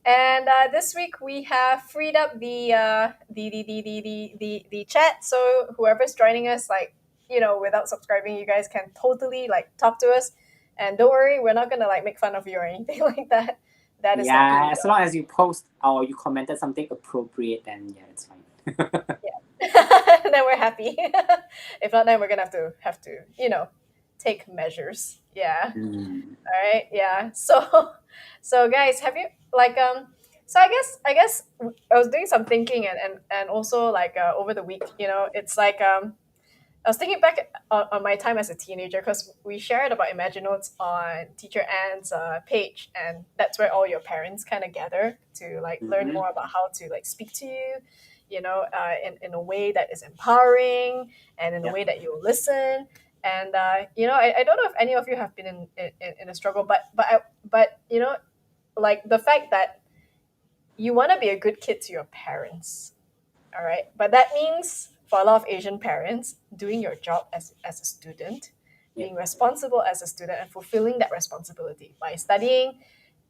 And this week we have freed up the chat. So whoever's joining us, like, without subscribing, you guys can totally like talk to us. And don't worry, we're not gonna like make fun of you or anything like that. That is not who Yeah, we as long as you post or you commented something appropriate, then yeah, it's fine. are. Then we're happy. If not, then we're gonna have to take measures. Yeah. Mm. All right. Yeah. So guys, have you like so I guess I was doing some thinking and also like over the week, it's like I was thinking back on my time as a teenager because we shared about Imaginotes on Teacher Anne's page, and that's where all your parents kind of gather to like learn Mm-hmm. more about how to like speak to you, in a way that is empowering and in a Yep. way that you'll listen. And I don't know if any of you have been in a struggle, but like the fact that you want to be a good kid to your parents, all right. But that means for a lot of Asian parents, doing your job as a student, Yep. being responsible as a student, and fulfilling that responsibility by studying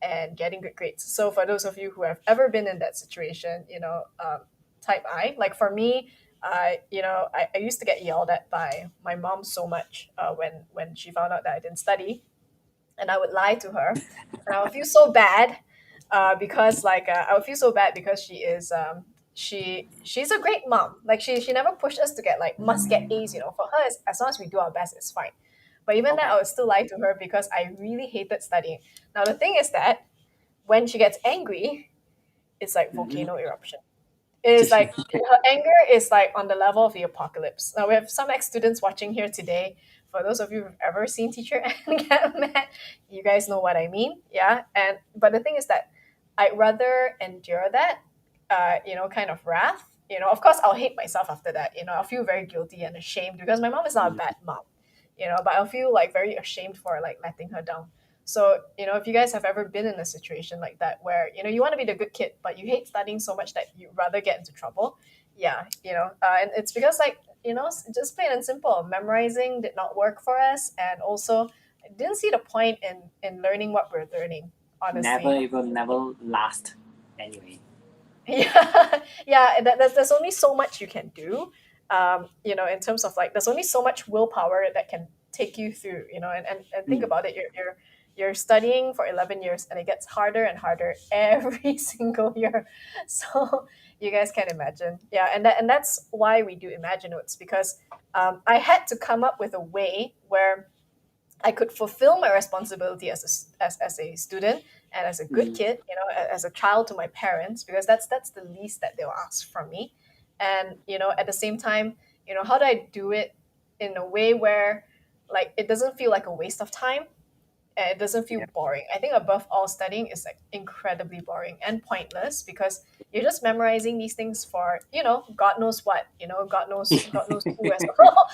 and getting good grades. So for those of you who have ever been in that situation, type I. Like for me, I used to get yelled at by my mom so much when she found out that I didn't study, and I would lie to her, and I would feel so bad because I would feel so bad because she's a great mom. Like she never pushed us to get like must get A's. For her, as long as we do our best, it's fine. But even then, I Okay. would still lie to her because I really hated studying. Now the thing is that when she gets angry, it's like Mm-hmm. volcano eruption. It is like her anger is like on the level of the apocalypse. Now we have some ex students watching here today. For those of you who've ever seen Teacher Anne get mad, you guys know what I mean, yeah. And but the thing is that I'd rather endure that, kind of wrath. Of course, I'll hate myself after that. I'll feel very guilty and ashamed because my mom is not a bad mom. But I'll feel like very ashamed for like letting her down. So, if you guys have ever been in a situation like that where, you want to be the good kid, but you hate studying so much that you rather get into trouble, yeah, and it's because, like, just plain and simple, memorizing did not work for us. And also, I didn't see the point in learning what we're learning, Never, honestly. it will never last anyway. Yeah, yeah, there's only so much you can do, in terms of like, there's only so much willpower that can take you through, and think Mm. about it, you're studying for 11 years and it gets harder and harder every single year. So you guys can imagine. Yeah, and that's why we do Imaginotes, because I had to come up with a way where I could fulfill my responsibility as a student and as a good Mm. kid, as a child to my parents, because that's the least that they'll ask from me. And at the same time, how do I do it in a way where like it doesn't feel like a waste of time and it doesn't feel Yep. boring. I think above all, studying is like incredibly boring and pointless because you're just memorizing these things for God knows what, God knows who as well.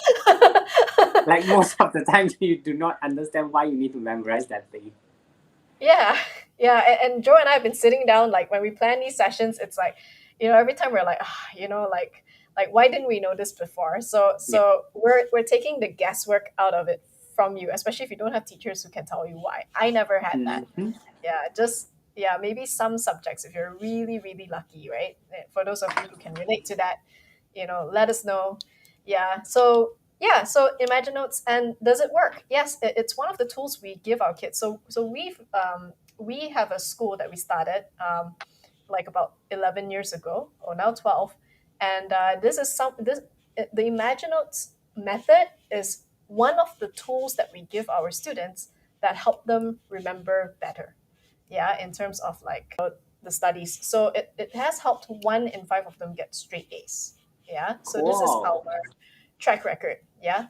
Like most of the time, you do not understand why you need to memorize that thing. Yeah, yeah, and Joe and I have been sitting down like when we plan these sessions. It's like, every time we're like, like why didn't we know this before? So Yep. so we're taking the guesswork out of it from you, especially if you don't have teachers who can tell you why. I never had that. Mm-hmm. Yeah, just yeah, maybe some subjects if you're really really lucky, right? For those of you who can relate to that, let us know. Yeah, so Imagine Notes, and does it work? Yes, it's one of the tools we give our kids. So we have a school that we started like about 11 years ago, or now 12, and the Imagine Notes method is one of the tools that we give our students that help them remember better, yeah, in terms of like the studies. So it has helped 1 in 5 of them get straight A's. Yeah. So this is our Cool. track record. Yeah.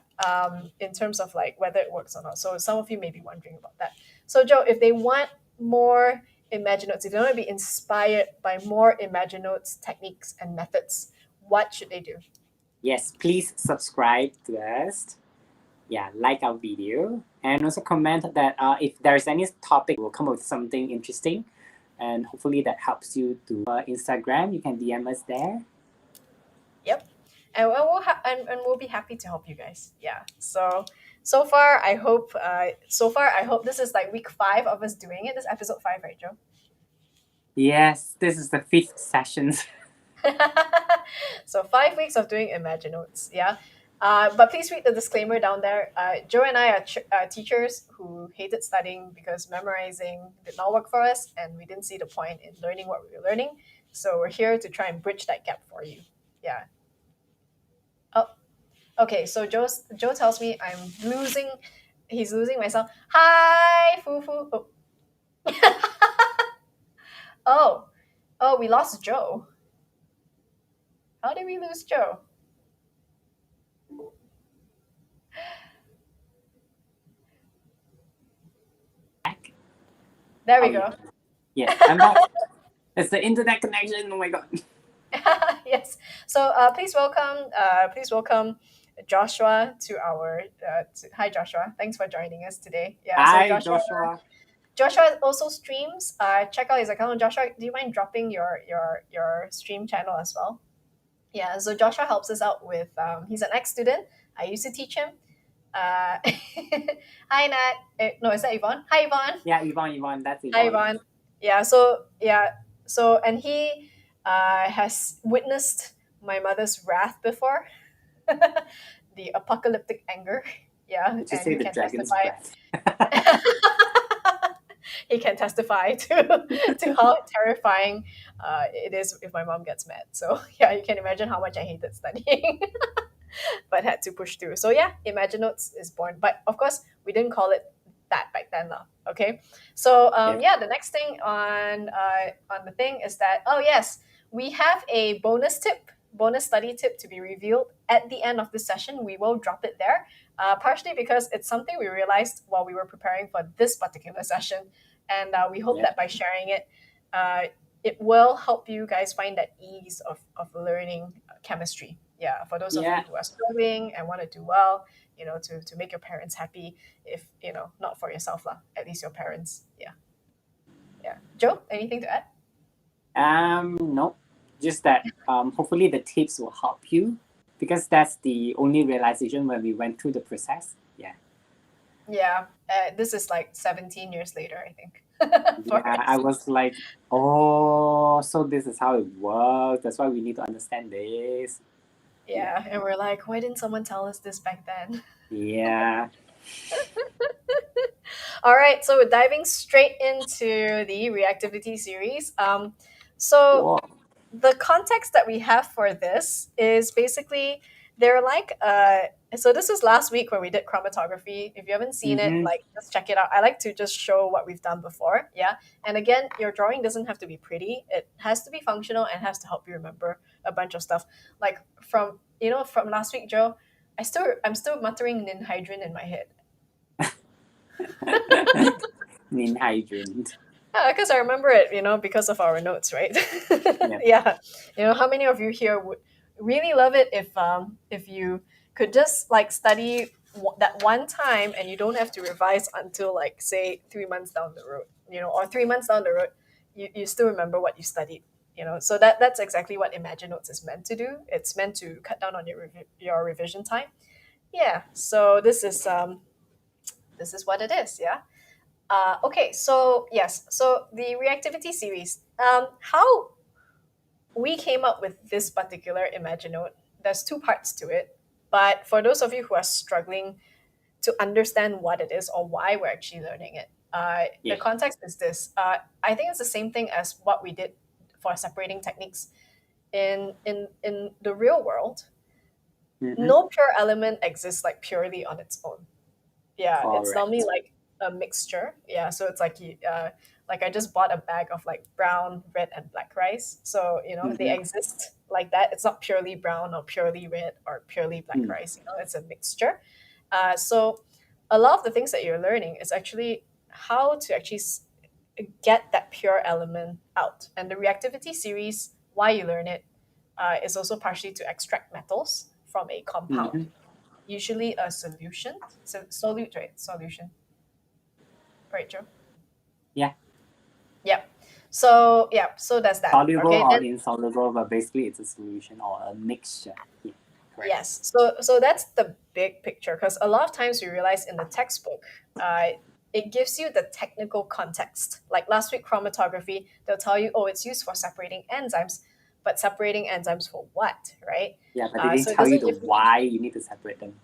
In terms of like whether it works or not. So some of you may be wondering about that. So Joe, if they want more Imaginotes, if they want to be inspired by more Imaginotes techniques and methods, what should they do? Yes, please subscribe to us. Yeah, like our video and also comment that if there's any topic, we'll come up with something interesting, and hopefully that helps you to Instagram. You can DM us there. Yep. And we'll be happy to help you guys. Yeah. So far I hope this is like week 5 of us doing it. This is episode 5, right, Joe? Yes, this is the 5th session. So 5 weeks of doing Imaginotes, yeah. But please read the disclaimer down there. Joe and I are teachers who hated studying because memorizing did not work for us, and we didn't see the point in learning what we were learning. So we're here to try and bridge that gap for you. Yeah. Oh, okay. So Joe tells me I'm losing. He's losing myself. Hi, Fufu. Oh. Oh, oh, we lost Joe. How did we lose Joe? Back. There we Oh, yeah. go. Yeah, I'm back. It's the internet connection. Oh my god. Yes. So please welcome Joshua to our. Hi, Joshua. Thanks for joining us today. Yeah. So Hi, Joshua, Joshua. Joshua also streams. Check out his account. Joshua, do you mind dropping your stream channel as well? Yeah. So Joshua helps us out with. He's an ex student. I used to teach him. Hi Nat. No, is that Yvonne? Hi Yvonne. Yeah, Yvonne, that's Hi Yvonne. Yvonne. Yeah. So and he has witnessed my mother's wrath before, the apocalyptic anger. Yeah, Let's just and say he the can dragon's testify. breath. He can testify to how terrifying it is if my mom gets mad. So yeah, you can imagine how much I hated studying, but had to push through. So yeah, Imaginotes is born, but of course we didn't call it that back then, now. Okay, so Yep. yeah, the next thing on the thing is that, oh yes, we have a bonus study tip to be revealed at the end of this session. We will drop it there, partially because it's something we realized while we were preparing for this particular session, and we hope Yep. that by sharing it, uh, it will help you guys find that ease of learning chemistry. Yeah, for those of you Yeah. who are struggling and want to do well, to make your parents happy, if not for yourself lah, at least your parents. Yeah. Yeah. Joe, anything to add? No. Just that hopefully the tips will help you because that's the only realization when we went through the process. Yeah. Yeah. This is like 17 years later, I think. For Yeah, I us. was like, oh, so this is how it works. That's why we need to understand this. Yeah. Yeah, and we're like, why didn't someone tell us this back then? Yeah. All right, so we're diving straight into the reactivity series. So Whoa. the context that we have for this is basically, they're like so this was last week when we did chromatography. If you haven't seen it, Mm-hmm. like, just check it out. I like to just show what we've done before. Yeah. And again, your drawing doesn't have to be pretty. It has to be functional and has to help you remember a bunch of stuff. Like from last week, Joe, I'm still muttering ninhydrin in my head. Mean hydrant. Yeah, because I remember it, because of our notes, right? Yeah. Yeah. How many of you here would really love it if you could just like study that one time and you don't have to revise until, like, say 3 months down the road, or 3 months down the road, you still remember what you studied. So that's exactly what Imaginotes is meant to do. It's meant to cut down on your revision time. Yeah. So this is what it is. Yeah. Okay, so yes, so the reactivity series. How we came up with this particular Imaginote, there's two parts to it. But for those of you who are struggling to understand what it is or why we're actually learning it, the Yeah. context is this. I think it's the same thing as what we did for separating techniques. In the real world, Mm-hmm. no pure element exists like purely on its own. Yeah, it's normally Correct. like a mixture. Yeah, so it's like like I just bought a bag of like brown, red, and black rice. So they Mm-hmm. exist like that. It's not purely brown or purely red or purely black Mm. rice. It's a mixture. So a lot of the things that you're learning is actually how to actually get that pure element out. And the reactivity series, why you learn it, is also partially to extract metals from a compound, Mm-hmm. usually a solution. So solute, right? Solution. Right, Joe? Yeah. Yep. So yeah, so that's that. Soluble Okay. or Then insoluble, but basically it's a solution or a mixture. Yeah. Correct. yes. So that's the big picture, because a lot of times we realize in the textbook, it gives you the technical context. Like last week, chromatography, they'll tell you, oh, it's used for separating enzymes, but separating enzymes for what, right? Yeah, but they didn't So it tell you doesn't the give you, why you need to separate them.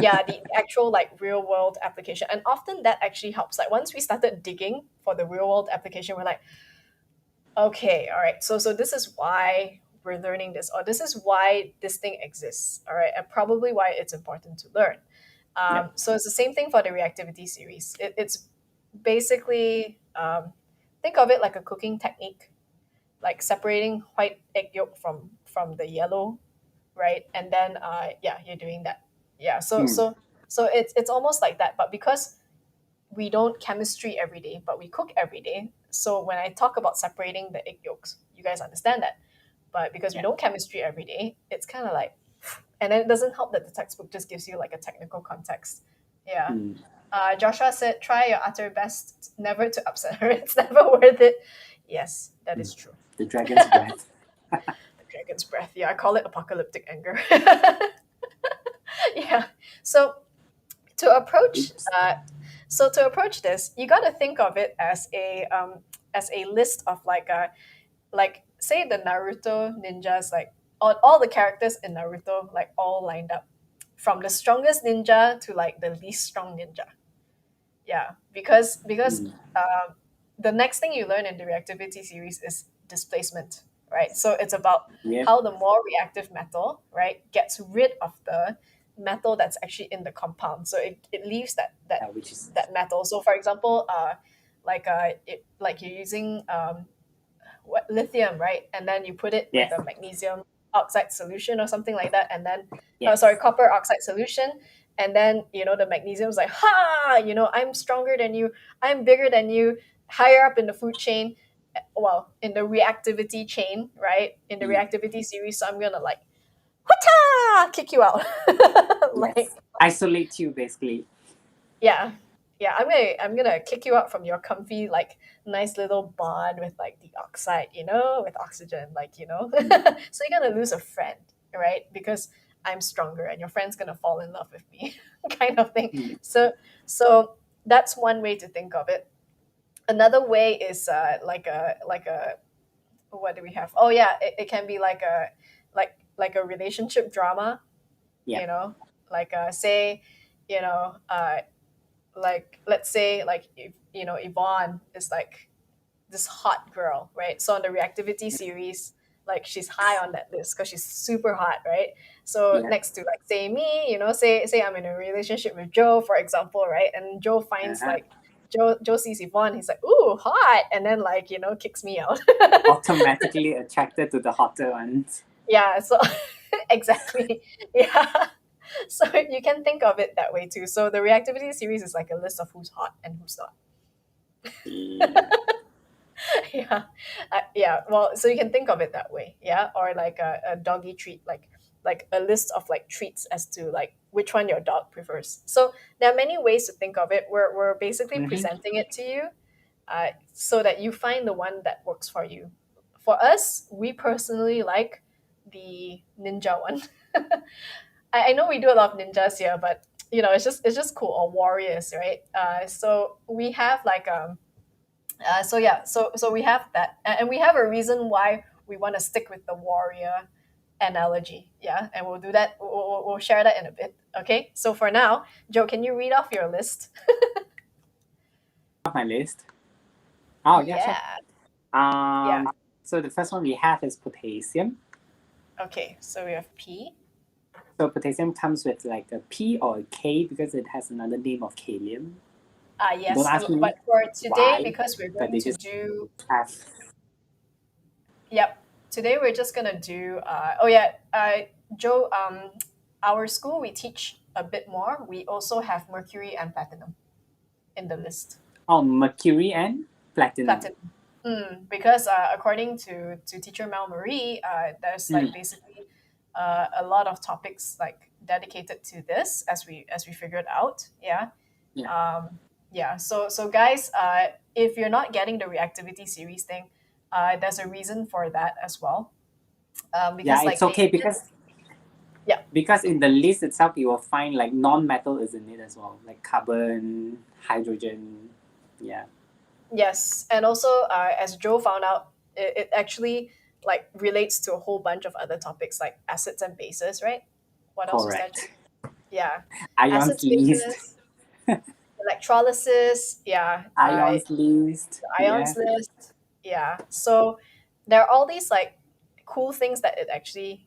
yeah, the actual like real world application. And often that actually helps. Like once we started digging for the real world application, we're like, okay, all right, so this is why we're learning this, or this is why this thing exists, all right, and probably why it's important to learn. Yep. So it's the same thing for the reactivity series. It's basically think of it like a cooking technique, like separating white egg yolk from the yellow, right? And then yeah, you're doing that. Yeah, Hmm. so it's almost like that, but because we don't chemistry every day, but we cook every day. So when I talk about separating the egg yolks, you guys understand that. But because we Yeah. don't chemistry every day, it's kind of like, and then it doesn't help that the textbook just gives you like a technical context. Yeah. Hmm. Joshua said, try your utter best never to upset her. It's never worth it. Yes, that Hmm. is true. The dragon's breath. The dragon's breath. Yeah, I call it apocalyptic anger. Yeah. So to approach Oops. to approach this, you got to think of it as a list of like say the Naruto ninjas, like all the characters in Naruto, like all lined up from the strongest ninja to like the least strong ninja. Yeah, because Hmm. the next thing you learn in the reactivity series is displacement, right? So it's about Yep. how the more reactive metal, right, gets rid of the metal that's actually in the compound. So it leaves Which is that metal. So for example, like you're using lithium, right? And then you put it with yes, a magnesium oxide solution or something like that, and then sorry, yes, copper oxide solution, and then the magnesium's like, ha, I'm stronger than you, I'm bigger than you, higher up in the food chain, well, in the reactivity chain, right? In the Hmm. reactivity series, so I'm gonna like, wata, kick you out, like yes. Isolate you basically. yeah, yeah, I'm gonna kick you out from your comfy like nice little bond with like the oxide, with oxygen, like Hmm. so you're gonna lose a friend, right? Because I'm stronger and your friend's gonna fall in love with me, kind of thing. Hmm. So that's one way to think of it. Another way is like a what do we have? Oh yeah, it can be like a relationship drama, Yeah. like say, you know uh like let's say like if Yvonne is like this hot girl, right? So on the reactivity series, like she's high on that list because she's super hot, right? So Yeah. next to like say me, say I'm in a relationship with Joe, for example, right? And Joe finds Uh-huh. like Joe sees Yvonne, he's like, ooh, hot, and then like kicks me out. Automatically attracted to the hotter ones. Yeah, so exactly. Yeah. So you can think of it that way too. So the reactivity series is like a list of who's hot and who's not. Yeah. Yeah, yeah, well, so you can think of it that way, yeah, or like a doggy treat, like a list of like treats as to like which one your dog prefers. So there are many ways to think of it. We're basically Mm-hmm. presenting it to you, so that you find the one that works for you. For us, we personally like the ninja one. I know we do a lot of ninjas here, but it's just cool, or warriors, right? So we have like so yeah, so we have that, and we have a reason why we want to stick with the warrior analogy. Yeah, and we'll do that. We'll share that in a bit. Okay. So for now, Joe, can you read off your list? Off my list. Oh yeah, sure. Yeah. Yeah. Um. So the first one we have is potassium. Okay. So we have P. So potassium comes with like a P or a K because it has another name of kalium. Don't Yes. ask me But for today, why, because we're but going they to just do. have. Yep. Today we're just gonna do. Oh yeah. Joe. Our school we teach a bit more. We also have mercury and platinum in the list. Oh, mercury and platinum. Platinum. Because according to teacher Mel Marie, there's Mm. like basically a lot of topics like dedicated to this, as we figured out. Yeah. Yeah. Yeah. So guys, if you're not getting the reactivity series thing, there's a reason for that as well. Yeah, Because it's like okay because Yeah. Because in the list itself, you will find like non-metal is in it as well, like carbon, hydrogen. Yeah, Yes, and also as Joe found out, it actually like relates to a whole bunch of other topics like acids and bases, right? What else was that? correct. Yeah, Ions acids, list, bases, electrolysis. Yeah, ions list. the Yeah, ions list. Yeah, so there are all these like cool things that it actually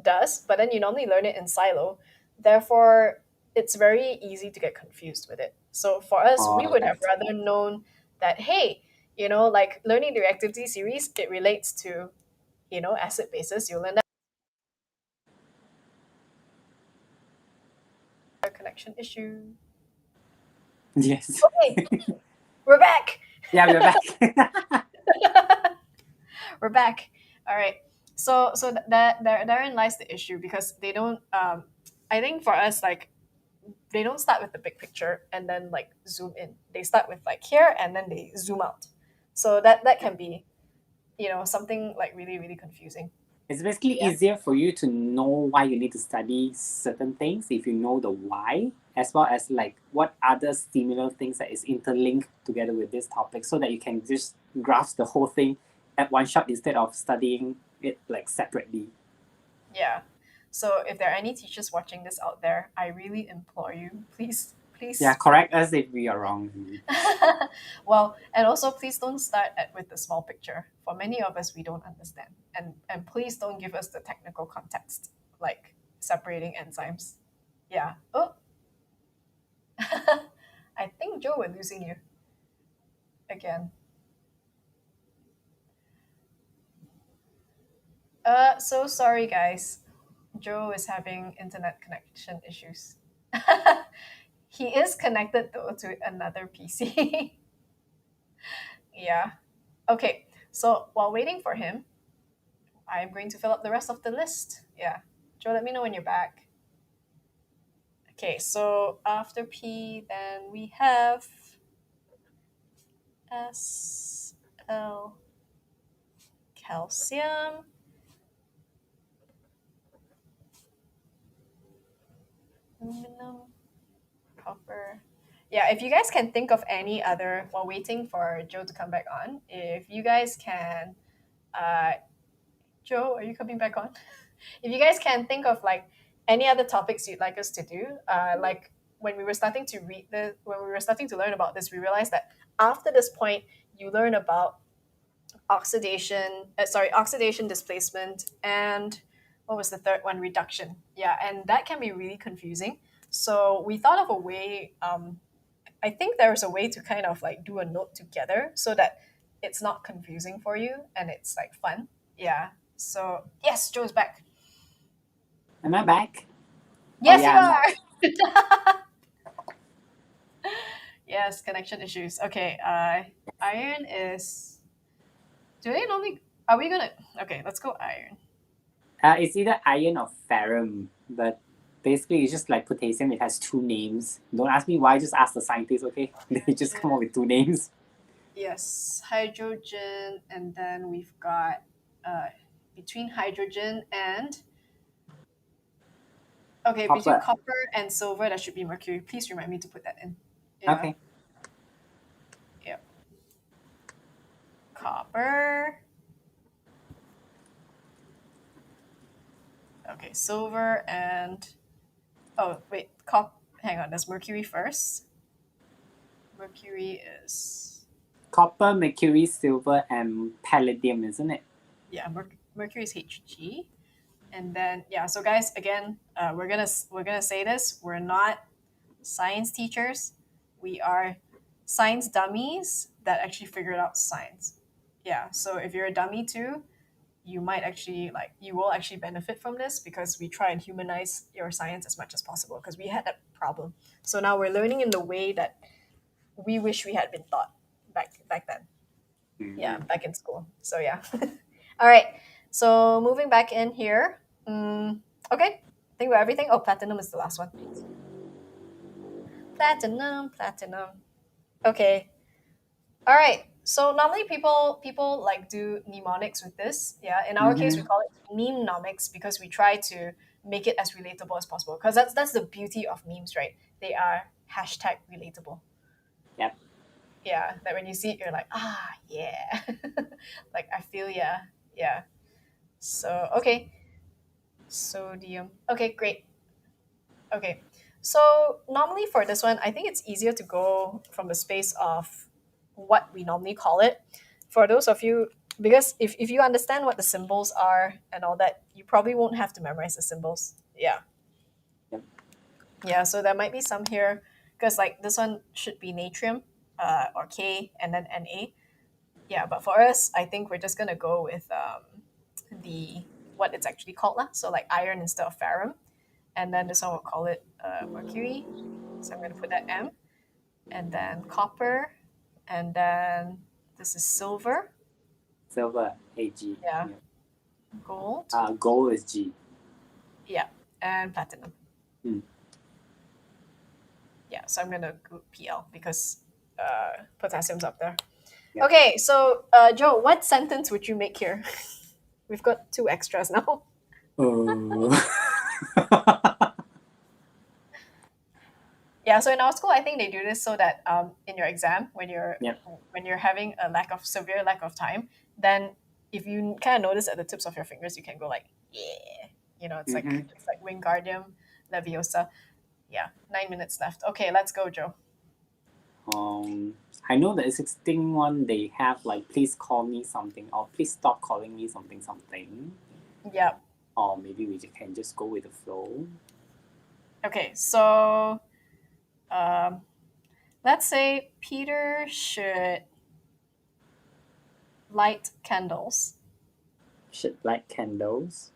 does, but then you normally learn it in silo. Therefore, it's very easy to get confused with it. So for us, we would have correct. rather known that, hey, like learning the reactivity series, it relates to, acid bases. You'll learn that connection issue. Yes. Okay, we're back. Yeah, we're back. We're back. All right. So that therein lies the issue because they don't. I think for us, like they don't start with the big picture and then like zoom in. They start with like here and then they zoom out. So that can be, something like really, really confusing. It's basically Yeah. easier for you to know why you need to study certain things if you know the why, as well as like what other similar things that is interlinked together with this topic, so that you can just grasp the whole thing at one shot instead of studying it like separately. Yeah. So if there are any teachers watching this out there, I really implore you, please, Yeah, please. correct us if we are wrong. Well, and also please don't start with the small picture. For many of us, we don't understand, and please don't give us the technical context, like separating enzymes. Yeah. Oh, I think Joe, we're losing you again. So sorry, guys. Joe is having internet connection issues. He is connected though to another PC. Yeah. Okay. So while waiting for him, I'm going to fill up the rest of the list. Yeah. Joe, let me know when you're back. Okay. So after P, then we have S, L, calcium, aluminum, copper. Yeah, if you guys can think of any other, while waiting for Joe to come back on, if you guys can, uh, Joe, are you coming back on? If you guys can think of like any other topics you'd like us to do, like when we were starting to when we were starting to learn about this, we realized that after this point, you learn about oxidation displacement, and what was the third one? Reduction. Yeah, and that can be really confusing. So we thought of a way. I think there is a way to kind of like do a note together so that it's not confusing for you and it's like fun. Yeah. So yes, Joe's back. Am I back? Oh Yes, you yeah, I'm are. back. Yes, connection issues. Okay. Iron is. Do they normally? Are we gonna? Okay, let's go iron. It's either iron or ferrum, but basically it's just like potassium. It has two names. Don't ask me why. Just ask the scientists. Okay, they just come up Hydrogen. with two names. Yes, hydrogen, and then we've got uh, between hydrogen and okay, between Copper. copper and silver, that should be mercury. Please remind me to put that in. Yeah, Okay. yeah. Copper. Okay, silver and oh wait, hang on, there's mercury first. Mercury is Copper, mercury, silver, and palladium, isn't it? yeah, mercury is Hg. And then yeah, so guys, again, we're gonna say this. We're not science teachers. We are science dummies that actually figured out science. Yeah. So if you're a dummy too, you will actually benefit from this because we try and humanize your science as much as possible because we had that problem. So now we're learning in the way that we wish we had been taught back then. Yeah, Mm. back in school. So yeah. All right. So moving back in here. Okay. I think we're everything. Oh, platinum is the last one. Platinum, platinum. Okay. All right. So normally people like do mnemonics with this. Yeah. In our case, we Mm-hmm. call it meme-nomics because we try to make it as relatable as possible, because that's the beauty of memes, right? They are hashtag relatable. Yep. Yeah, that when you see it, you're like, ah, yeah. Like, I feel, yeah, yeah. So, okay. Sodium. Okay, great. Okay. So, normally for this one, I think it's easier to go from the space of what we normally call it. For those of you, because if you understand what the symbols are and all that, you probably won't have to memorize the symbols. Yeah. Yep. Yeah, so there might be some here, because like this one should be natrium, or K and then Na. Yeah, but for us, I think we're just gonna go with the what it's actually called lah. So like iron instead of ferrum, and then this one we'll call it mercury. So I'm gonna put that M, and then copper, and then this is silver. Silver, Ag. Yeah, Yep. gold. Gold is G. Yeah, and platinum. Hmm. Yeah, so I'm gonna go PL because potassium's up there. Yep. Okay, so Joe, what sentence would you make here? We've got 2 extras now. Oh. Yeah, so in our school, I think they do this so that in your exam, Yep. when you're having a severe lack of time, then if you kind of notice at the tips of your fingers, you can go like, yeah, it's Mhm. it's like Wingardium Leviosa. Yeah, 9 minutes left. Okay, let's go, Joe. I know the existing one they have like please call me something or please stop calling me something something. Yeah. Or maybe we can just go with the flow. Okay, so let's say Peter should light candles. Should light candles.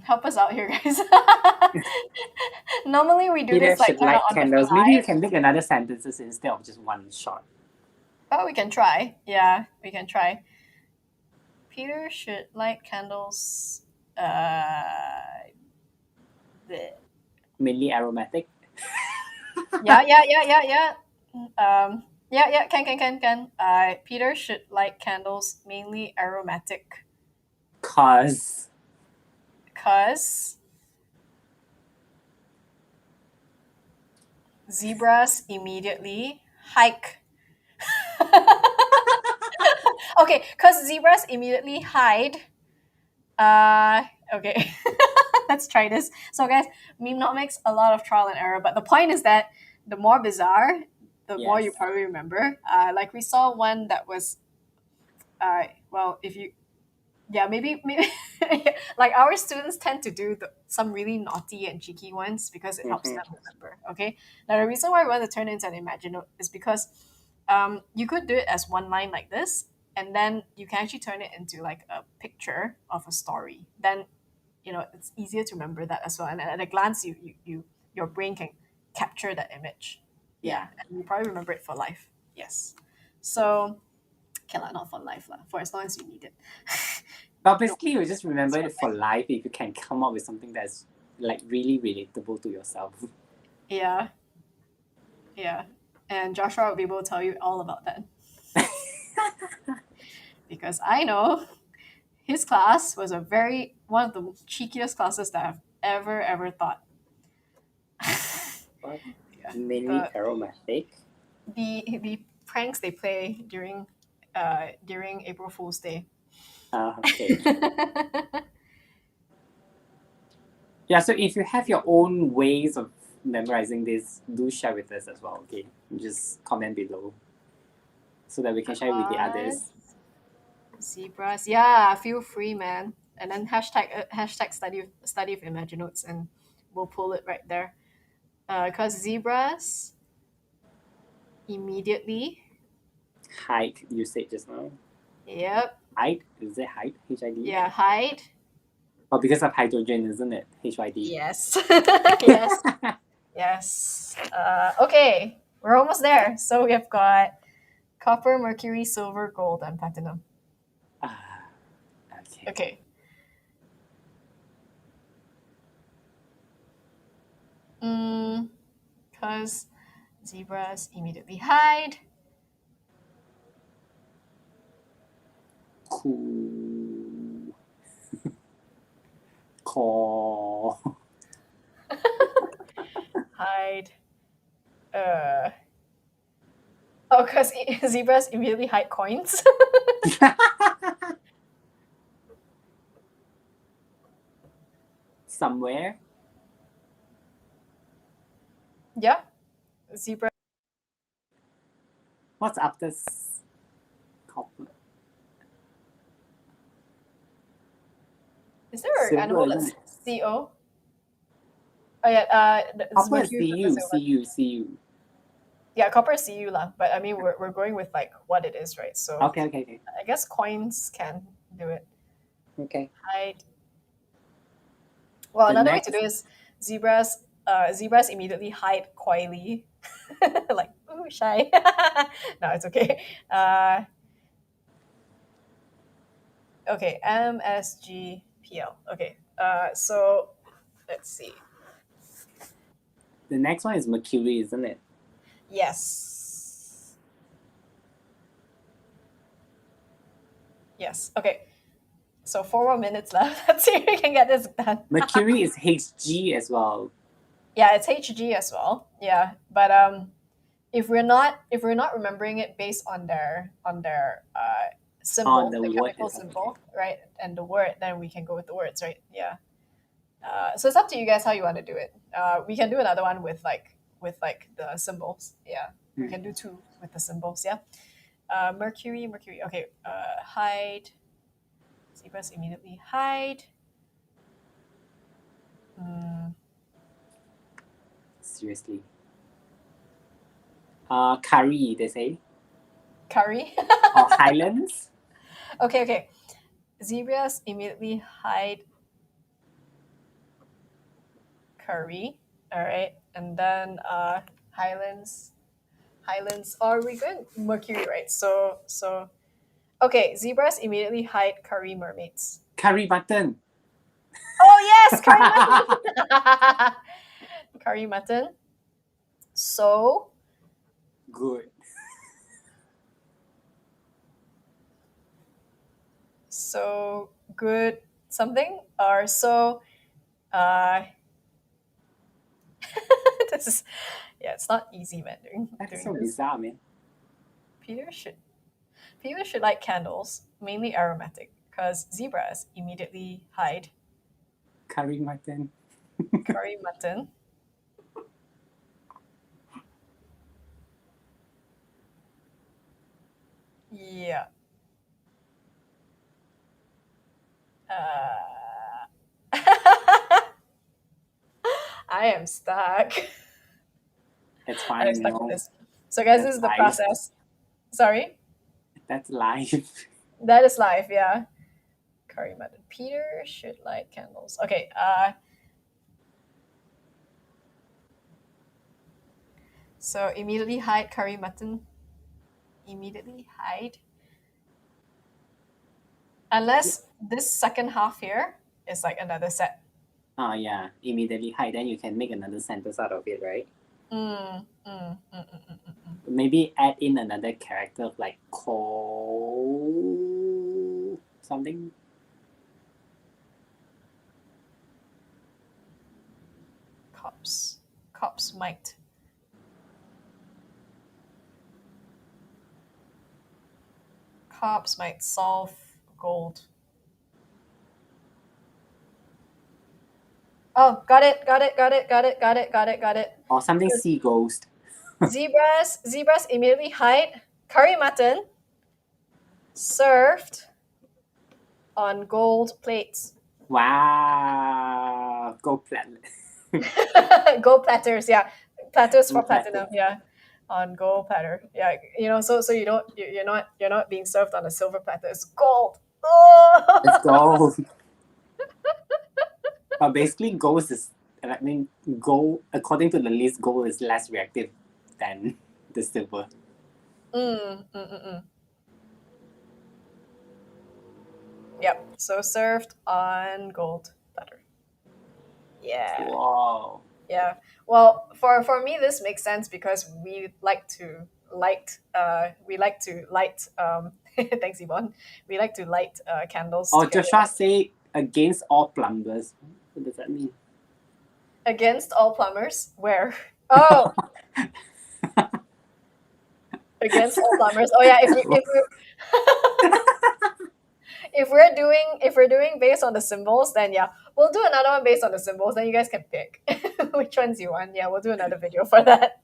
Help us out here, guys. Normally we do Peter this like should kind of light on the candles. Maybe you fly. can make another sentences instead of just one shot. Oh, we can try. Yeah, we can try. Peter should light candles. Bleh. Mainly aromatic. Yeah. Yeah. Can. Peter should light candles mainly aromatic, Cause cause zebras immediately hike. Okay, cause zebras immediately hide. Okay. Let's try this. So, guys, meme not makes a lot of trial and error, but the point is that the more bizarre, the more you yes. probably remember. Like we saw one that was, well, if you, yeah, maybe, like our students tend to do some really naughty and cheeky ones because it helps Mhm. them remember. Okay. Now the reason why we want to turn it into an Imaginote is because, you could do it as one line like this, and then you can actually turn it into like a picture of a story. Then it's easier to remember that as well, and at a glance your brain can capture that image. Yeah. And you probably remember it for life. Yes. So, okay lah, not for life lah, for as long as you need it. But basically, you just remember it for life if you can come up with something that's like really relatable to yourself. Yeah. And Joshua will be able to tell you all about that. Because I know his class was one of the cheekiest classes that I've ever thought. What? Yeah. Mainly aromatic. The pranks they play during April Fool's Day. Okay. Yeah, so if you have your own ways of memorizing this, do share with us as well, okay? Just comment below so that we can share with the others. Zebras, yeah, feel free, man. And then hashtag study of Imaginotes, and we'll pull it right there. Because zebras immediately, Height, you said just now. yep, Height? Is it height? HID? yeah, hide. Oh, because of hydrogen, isn't it? HYD. Yes, yes, yes. Okay, we're almost there. So we have got copper, mercury, silver, gold, and platinum. Ah, okay. Okay. Because zebras immediately hide. Cool. Call. Hide. Oh, because zebras immediately hide coins. Somewhere. Yeah. Zebra. What's after copper? Is there an Silver, animal isn't that's it? CO? Oh yeah, it's Copper is mercury for the Cu, silver. Cu. Yeah, copper is Cu lah. But I mean, we're going with like what it is, right? So Okay. I guess coins can do it. Okay. Hide. Well, The another way to next do is zebras. Zebras immediately hide coyly, like ooh shy. No, it's okay. Okay, MSGPL. Okay. So let's see. the next one is Mercury, isn't it? Yes. Yes. Okay. So 4 more minutes left. Let's see if we can get this done. Mercury is Hg as well. Yeah, it's Hg as well. Yeah, but if we're not remembering it based on their Oh, symbol, the the word chemical itself. Okay. symbol, right, and the word, then we can go with the words, right? Yeah. So it's up to you guys how you want to do it. We can do another one with like the symbols. Yeah, we can do two with the symbols. Yeah. Mercury. Okay. Hide. Zebras immediately hide. Mm, Seriously. Curry, they say. curry. Or Highlands. Okay. Zebras immediately hide curry. All right, and then Highlands. Are we going Mercury, right? So okay. Zebras immediately hide curry mermaids. Curry mutton. Oh yes, curry mutton. Curry mutton. So Good. so good something or so. Uh, this is yeah. It's not easy, man. That's Doing so this. bizarre, man. Peter should People should light candles, mainly aromatic, because zebras immediately hide Curry mutton. curry mutton. Yeah. I am stuck. It's I'm fine, stuck with no. this. So, guys, this That's is the life. process. Sorry? That's life. That is life, yeah. Curry mutton. Peter should light candles. Okay, so immediately hide curry mutton. Immediately hide. Unless this second half here is like another set. Oh yeah, immediately hide. Then you can make another sentence out of it, right? Maybe add in another character like coal something. Cops might. Cops might solve gold. Oh, got it. Or something sea ghost. Zebras immediately hide curry mutton served on gold plates. Wow. Go planet. Gold platters, yeah. Platters Go for platter. platinum, yeah. On gold platter. Yeah, so you don't you're not being served on a silver platter. It's gold. It's Oh! gold. But basically gold is gold according to the list, gold is less reactive than the silver. Mm. Yep. So served on gold platter. Wow. Yeah. Well, for me, this makes sense because we like to light. We like to light. Thanks, Yvonne. We like to light candles Oh, together. Joshua say against all plumbers. What does that mean? Against all plumbers. Where? Oh, against all plumbers. Oh yeah, if we're doing based on the symbols, then yeah, we'll do another one based on the symbols. Then you guys can pick which ones you want. Yeah, we'll do another video for that.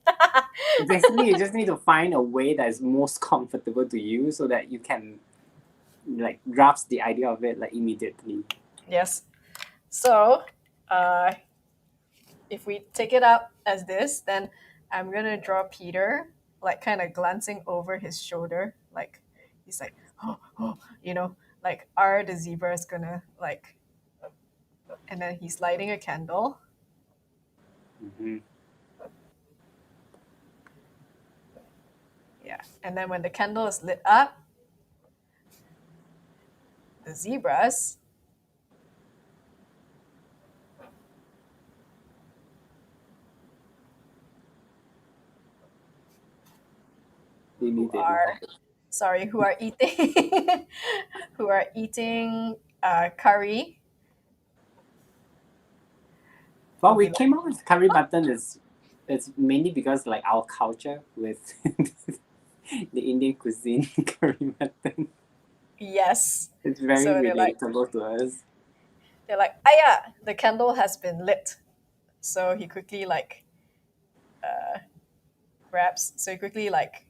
Basically, you just need to find a way that is most comfortable to you so that you can like grasp the idea of it like immediately. Yes. So, if we take it up as this, then I'm gonna draw Peter like kind of glancing over his shoulder, like he's like, oh, oh, like R the zebra is gonna like, and then he's lighting a candle. Mm-hmm. Yeah, and then when the candle is lit up, the zebras who are who are eating who are eating curry. Well, Will we be came up with curry mutton is it's mainly because like our culture with the Indian cuisine curry mutton. yes. It's very So relatable to us. they're like, ah yeah, the candle has been lit. So he quickly like grabs. So he quickly like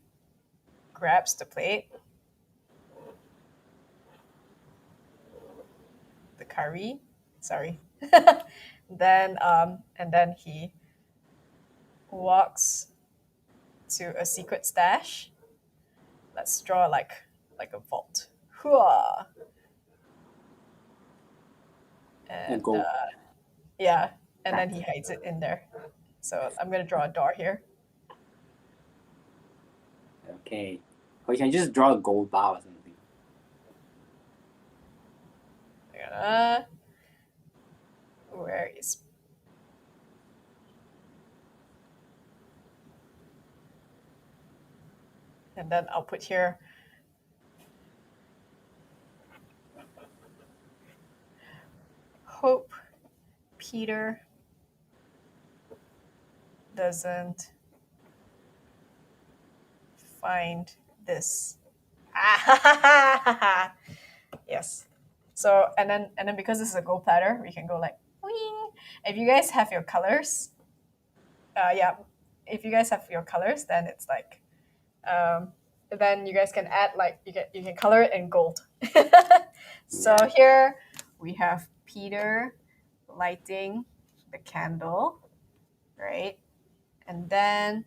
grabs the plate, the curry. Sorry. Then and then he walks to a secret stash. Let's draw like a vault. Hooah! And And go yeah, and then back. he hides it in there. So I'm gonna draw a door here. Okay. Or you can just draw a gold bar or something. Where is and then I'll put here hope Peter doesn't find this. Yes. So and then because this is a gold platter, we can go like wing. If you guys have your colors, yeah, if you guys have your colors, then it's like then you guys can add like you can color it in gold. So Yeah. here we have Peter lighting the candle, right? And then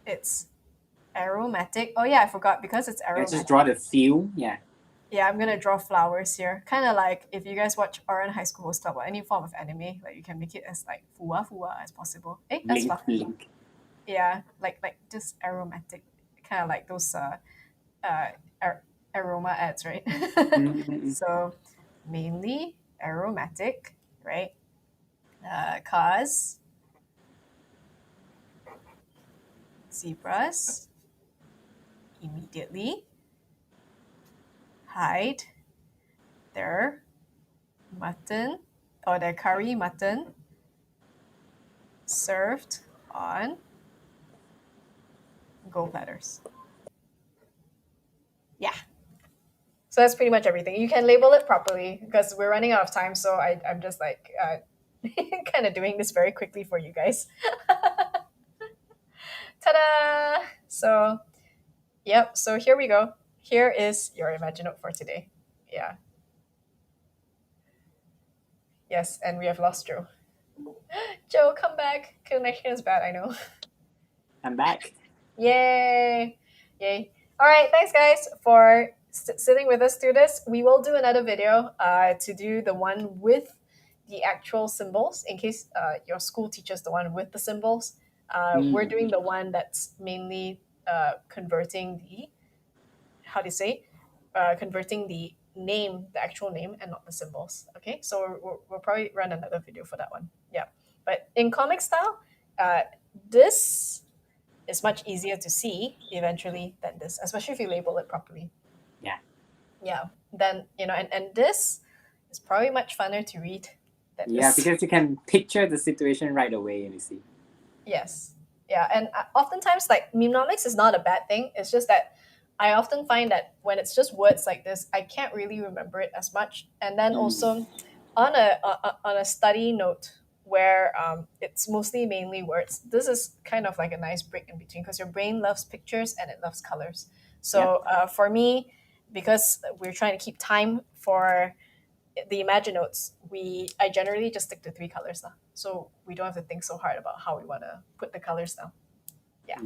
it's aromatic. Oh yeah, I forgot because it's Let's just aromatic. draw the feel. Yeah. Yeah, I'm gonna draw flowers here. Kind of like if you guys watch Oran High School Host Club or any form of anime, like you can make it as like fuwa fuwa as possible. That's Blink, fluffy. blink. Yeah, like just aromatic, kind of like those uh aroma ads, right? Mm-mm-mm. So mainly aromatic, right? Cause zebras immediately hide their mutton or their curry mutton served on gold platters. Yeah. So that's pretty much everything. You can label it properly because we're running out of time. So I'm just like kind of doing this very quickly for you guys. Ta-da! So, yep. So here we go. Here is your Imaginote for today. Yeah. Yes, and we have lost Joe. Joe, come back. Connection is bad, I know. I'm back. Yay! Yay! All right, thanks guys for sitting with us through this. We will do another video to do the one with the actual symbols in case your school teaches the one with the symbols. We're doing the one that's mainly converting the how do you say converting the name, the actual name, and not the symbols. Okay, so we'll probably run another video for that one. Yeah, but in comic style, this is much easier to see eventually than this, especially if you label it properly. Yeah. Yeah. Then, and this is probably much funner to read than Yeah, this. because you can picture the situation right away, and you see. Yes. Yeah. And oftentimes, like, mnemonics is not a bad thing. It's just that I often find that when it's just words like this, I can't really remember it as much. And then also on a study note where it's mostly mainly words, this is kind of like a nice break in between because your brain loves pictures and it loves colors. So for me, because we're trying to keep time for the Imaginotes, I generally just stick to three colors now. So we don't have to think so hard about how we want to put the colors down. Yeah.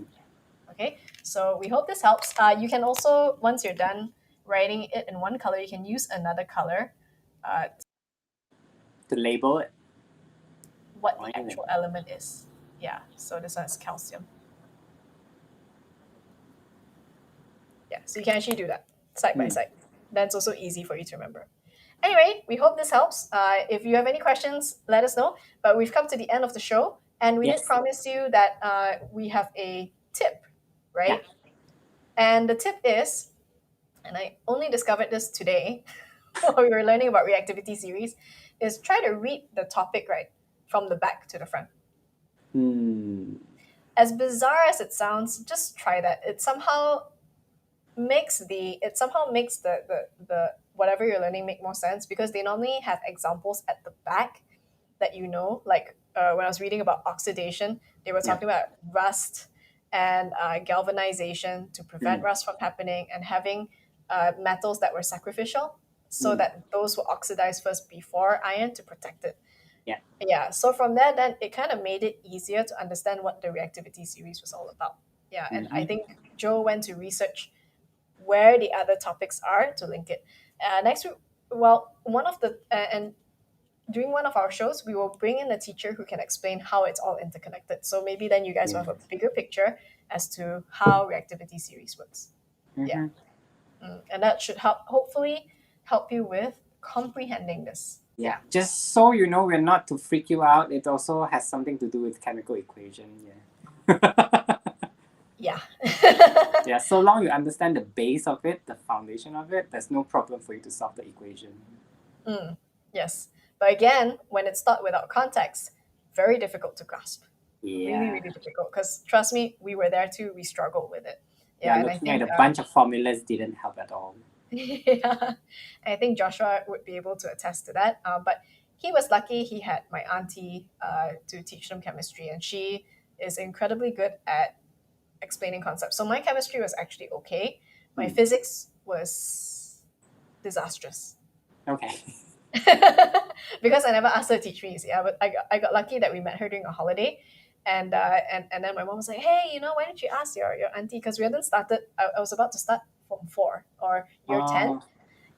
Okay. So we hope this helps. You can also, once you're done writing it in one color, you can use another color To label it. what the actual element is. Yeah. So this one is calcium. Yeah. So you can actually do that side by side. That's also easy for you to remember. Anyway, we hope this helps. If you have any questions, let us know. But we've come to the end of the show, and we did promise you that we have a tip, right? Yeah. And the tip is, and I only discovered this today while we were learning about Reactivity Series, is try to read the topic right from the back to the front. As bizarre as it sounds, just try that. It somehow makes the whatever you're learning make more sense because they normally have examples at the back that like when I was reading about oxidation, they were talking about rust and galvanization to prevent rust from happening and having metals that were sacrificial so that those will oxidize first before iron to protect it. Yeah, so from there then it kind of made it easier to understand what the reactivity series was all about. Yeah, and I think Joe went to research where the other topics are to link it. Next week, well, one of the and during one of our shows, we will bring in a teacher who can explain how it's all interconnected. So maybe then you guys will have a bigger picture as to how reactivity series works. Yeah, and that should hopefully help you with comprehending this. Yeah. Just so you know, we're not to freak you out. It also has something to do with chemical equation. Yeah. Yeah. Yeah. So long you understand the base of it, the foundation of it, there's no problem for you to solve the equation. Yes. But again, when it's taught without context, very difficult to grasp. Yeah. Really, really difficult. Because trust me, we were there too. We struggled with it. Yeah, And looking at a bunch of formulas didn't help at all. Yeah, I think Joshua would be able to attest to that. But he was lucky; he had my auntie to teach them chemistry, and she is incredibly good at explaining concepts. So my chemistry was actually okay. My physics was disastrous. Okay. Because I never asked her to teach me. You see, I got lucky that we met her during a holiday, and then my mom was like, "Hey, why don't you ask your auntie?" Because we hadn't started. I was about to start Form 4 or year 10.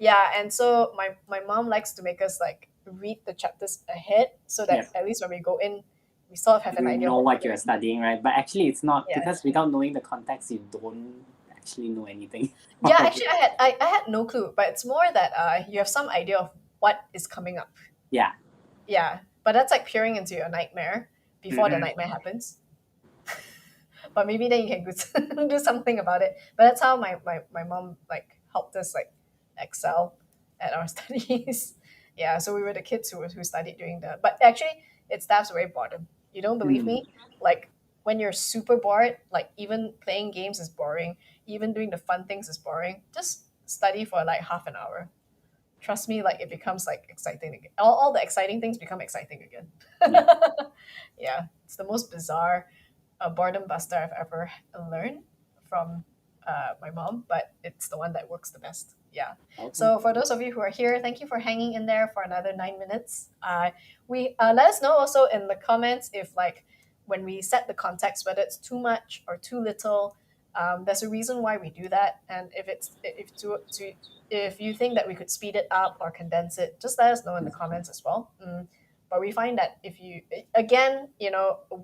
Yeah, and so my mom likes to make us like read the chapters ahead so that at least when we go in, we sort of have an You idea know of what you're studying, right? But actually, it's not Yeah. because without knowing the context, you don't actually know anything. Yeah, actually, I had no clue, but it's more that you have some idea of what is coming up. Yeah. Yeah, but that's like peering into your nightmare before the nightmare happens. But maybe then you can do something about it. But that's how my mom like helped us like excel at our studies. Yeah, so we were the kids who studied during the. But actually, it starts very boredom. You don't believe me? Like when you're super bored, like even playing games is boring. Even doing the fun things is boring. Just study for like half an hour. Trust me, like it becomes like exciting again. All the exciting things become exciting again. Yeah, it's the most bizarre boredom buster I've ever learned from my mom, but it's the one that works the best. Yeah. Okay. So for those of you who are here, thank you for hanging in there for another 9 minutes. We let us know also in the comments if like when we set the context whether it's too much or too little. There's a reason why we do that, and if you think that we could speed it up or condense it, just let us know in the comments as well. But we find that if you again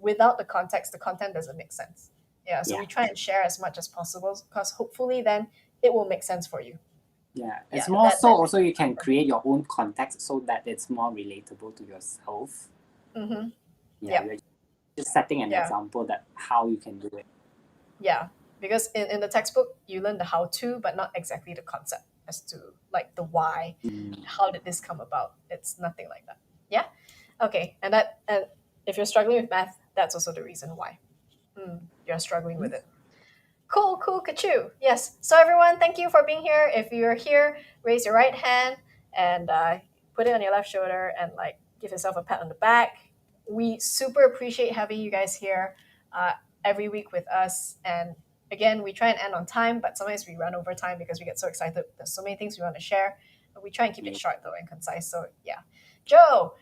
without the context the content doesn't make sense. Yeah, so we try and share as much as possible because hopefully then it will make sense for you. Yeah, it's more so also you can create your own context so that it's more relatable to yourself. Mm-hmm. Yeah, you're just setting an example that how you can do it. Yeah, because in the textbook you learn the how to, but not exactly the concept as to like the why. Mm. How did this come about? It's nothing like that. Yeah. Okay, and if you're struggling with math, that's also the reason why. You're struggling with it. Cool, cool, Kachu. Yes. So everyone, thank you for being here. If you're here, raise your right hand and put it on your left shoulder and like give yourself a pat on the back. We super appreciate having you guys here uh, every week with us. And again, we try and end on time, but sometimes we run over time because we get so excited. There's so many things we want to share. But we try and keep it Yeah. short though and concise. So yeah, Joe,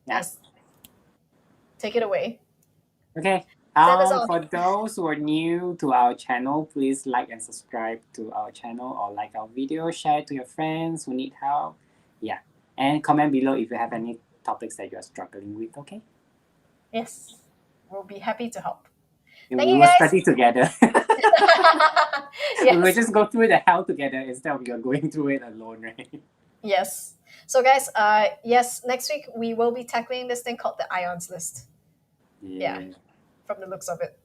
Yeah. take it away. Okay. Send us off. For those who are new to our channel, please like and subscribe to our channel or like our video, share it to your friends who need help. Yeah. And comment below if you have any topics that you are struggling with, okay? Yes, we'll be happy to help. And Thank we you will guys. study together. We will Yes. just go through the hell together instead of you going through it alone, right? Yes. So, guys, yes, next week we will be tackling this thing called the ions list. Yeah, Yeah. from the looks of it.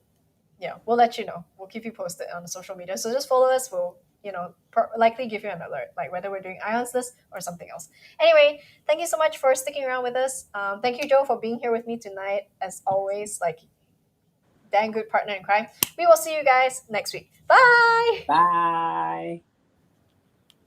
Yeah, we'll let you know. We'll keep you posted on the social media. So just follow us. We'll, likely give you an alert, like whether we're doing ions list or something else. Anyway, thank you so much for sticking around with us. Thank you, Joe, for being here with me tonight. As always, like dang good partner in crime. We will see you guys next week. Bye. Bye.